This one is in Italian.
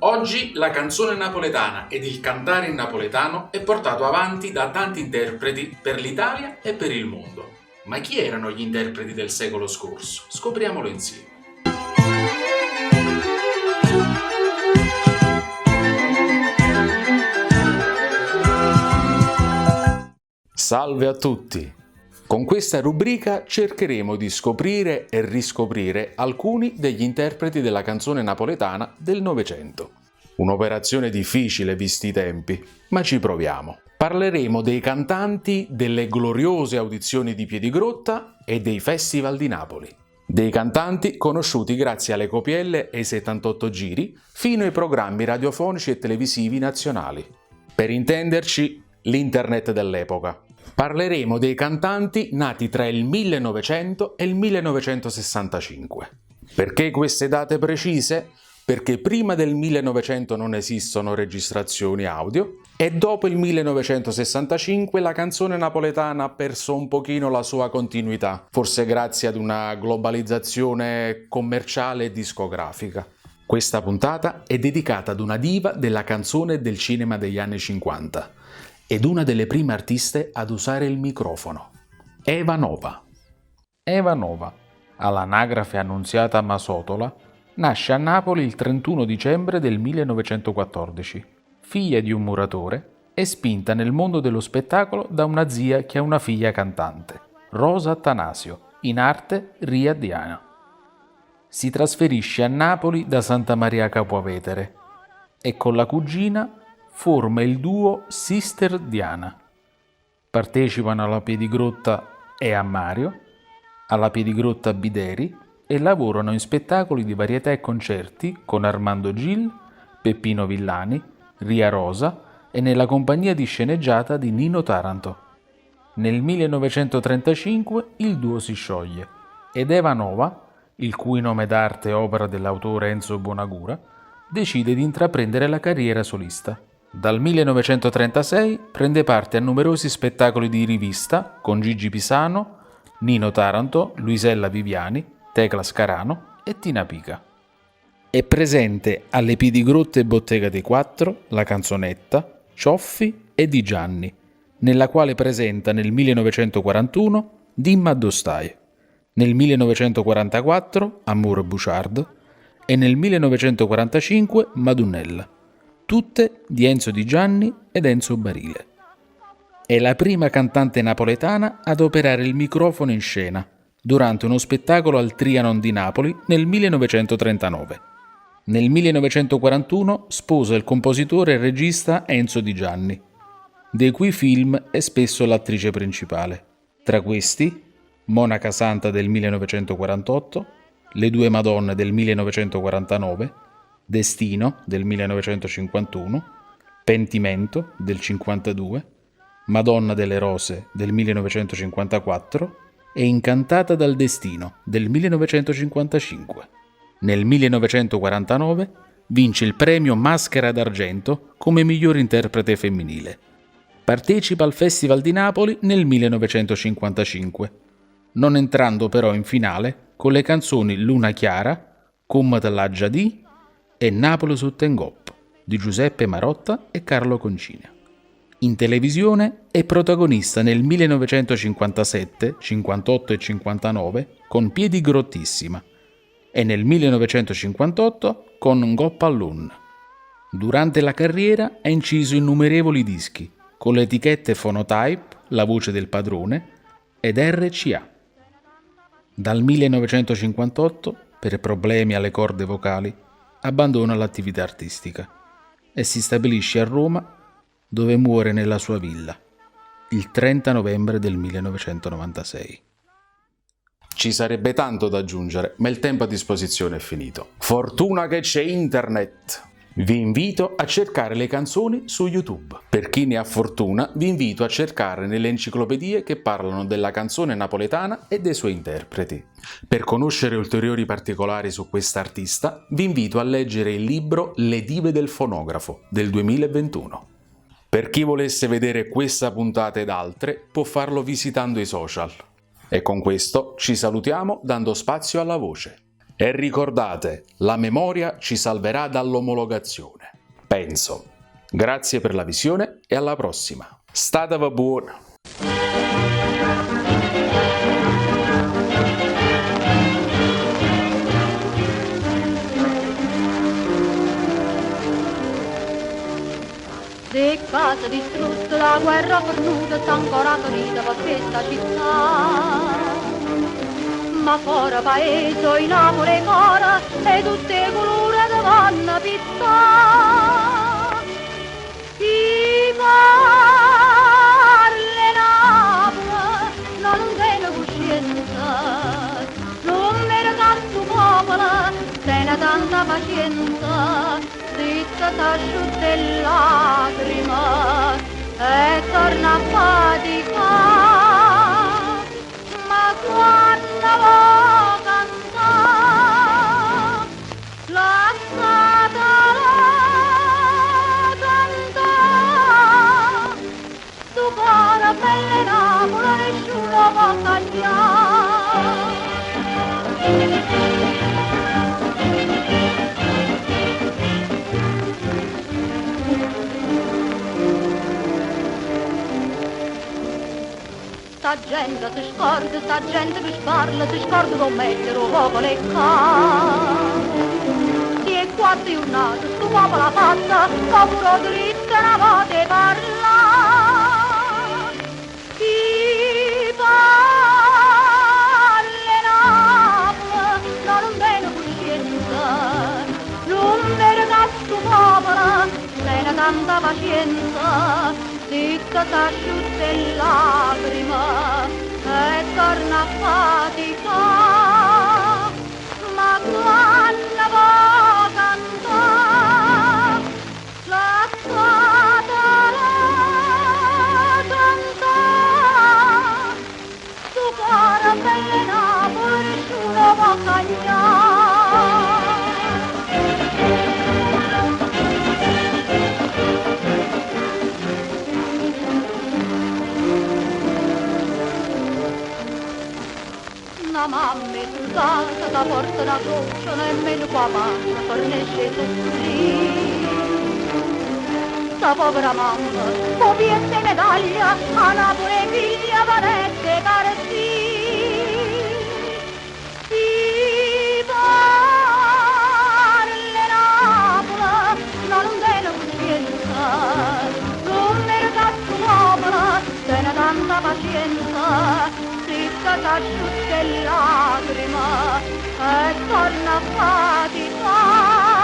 Oggi la canzone napoletana ed il cantare in napoletano è portato avanti da tanti interpreti per l'Italia e per il mondo. Ma chi erano gli interpreti del secolo scorso? Scopriamolo insieme. Salve a tutti! Con questa rubrica cercheremo di scoprire e riscoprire alcuni degli interpreti della canzone napoletana del Novecento. Un'operazione difficile visti i tempi, ma ci proviamo. Parleremo dei cantanti delle gloriose audizioni di Piedigrotta e dei festival di Napoli. Dei cantanti conosciuti grazie alle copielle e ai 78 giri, fino ai programmi radiofonici e televisivi nazionali. Per intenderci, l'internet dell'epoca. Parleremo dei cantanti nati tra il 1900 e il 1965. Perché queste date precise? Perché prima del 1900 non esistono registrazioni audio e dopo il 1965 la canzone napoletana ha perso un pochino la sua continuità, forse grazie ad una globalizzazione commerciale e discografica. Questa puntata è dedicata ad una diva della canzone e del cinema degli anni 50 ed una delle prime artiste ad usare il microfono, Eva Nova. Eva Nova, all'anagrafe Annunziata Masotola, nasce a Napoli il 31 dicembre del 1914. Figlia di un muratore, è spinta nel mondo dello spettacolo da una zia che ha una figlia cantante, Rosa Attanasio, in arte Ria Diana. Si trasferisce a Napoli da Santa Maria Capua Vetere e con la cugina forma il duo Sister Diana. Partecipano alla Piedigrotta e a Mario, alla Piedigrotta Bideri e lavorano in spettacoli di varietà e concerti con Armando Gil, Peppino Villani, Ria Rosa e nella compagnia di sceneggiata di Nino Taranto. Nel 1935 il duo si scioglie ed Eva Nova, il cui nome d'arte è opera dell'autore Enzo Bonagura, decide di intraprendere la carriera solista. Dal 1936 prende parte a numerosi spettacoli di rivista con Gigi Pisano, Nino Taranto, Luisella Viviani, Tecla Scarano e Tina Pica. È presente alle Piedigrotte Bottega dei Quattro, La Canzonetta, Cioffi e Di Gianni, nella quale presenta nel 1941 Dimma Addostai, nel 1944 Amour Bouchard e nel 1945 Madunella, tutte di Enzo Di Gianni ed Enzo Barile. È la prima cantante napoletana ad operare il microfono in scena durante uno spettacolo al Trianon di Napoli nel 1939. Nel 1941 sposa il compositore e regista Enzo Di Gianni, dei cui film è spesso l'attrice principale. Tra questi, Monaca Santa del 1948, Le due Madonne del 1949, Destino del 1951, Pentimento del 52, Madonna delle Rose del 1954 e Incantata dal Destino del 1955. Nel 1949 vince il premio Maschera d'Argento come miglior interprete femminile. Partecipa al Festival di Napoli nel 1955, non entrando però in finale con le canzoni Luna Chiara, Come te l'ha già di e Napoli su Tengop di Giuseppe Marotta e Carlo Concina. In televisione è protagonista nel 1957, 58 e 59 con Piedigrottissima e nel 1958 con Ngoppallun. Durante la carriera ha inciso innumerevoli dischi con le etichette Phonotype, La Voce del Padrone ed RCA. Dal 1958, per problemi alle corde vocali, abbandona l'attività artistica e si stabilisce a Roma, dove muore nella sua villa il 30 novembre del 1996. Ci sarebbe tanto da aggiungere, ma il tempo a disposizione è finito. Fortuna che c'è internet! Vi invito a cercare le canzoni su YouTube. Per chi ne ha fortuna, vi invito a cercare nelle enciclopedie che parlano della canzone napoletana e dei suoi interpreti. Per conoscere ulteriori particolari su quest'artista, vi invito a leggere il libro Le dive del fonografo del 2021. Per chi volesse vedere questa puntata ed altre, può farlo visitando i social. E con questo ci salutiamo dando spazio alla voce. E ricordate, la memoria ci salverà dall'omologazione. Penso. Grazie per la visione e alla prossima. Statevi buoni! Le case distrutte, la guerra fornuta, sta ancora ferita per questa città. Ma fuori paese, in Napoli cora, e tutte colore che vanno pittà. Chi parla Napoli, non tiene coscienza, non merita il suo popolo, tiene tanta pazienza, zitta s'asciutta le lacrime e torna a faticare. Ma quando vuoi cantare, lasciatela cantare, tu cuore belle Napoli nessuno può tagliare. Sta gente si scorda, sta gente che sparla, si scorda come mettere un popolo e si è quattro giornate, sto popolo ha fatta, che pure dritto una volta parla. Chi parla Napoli, non tiene coscienza, non merita sto popolo, tiene tanta pazienza, zitta s'asciutta le lacrime e torna a faticare. Ma quando vuoi cantare, lasciatela cantare, tu cuore belle Napoli nessuno può tagliare. La mamma è soldata, da porta una croce, nemmeno qua mamma fornisce tutto lì. Sta povera mamma, può piente medaglia, a Napoli figlia vanette caresì. Si parla Napoli, non tiene coscienza, non merita sto popolo, tiene tanta pazienza, zitta s'asciutta le lacrime e torna a faticare.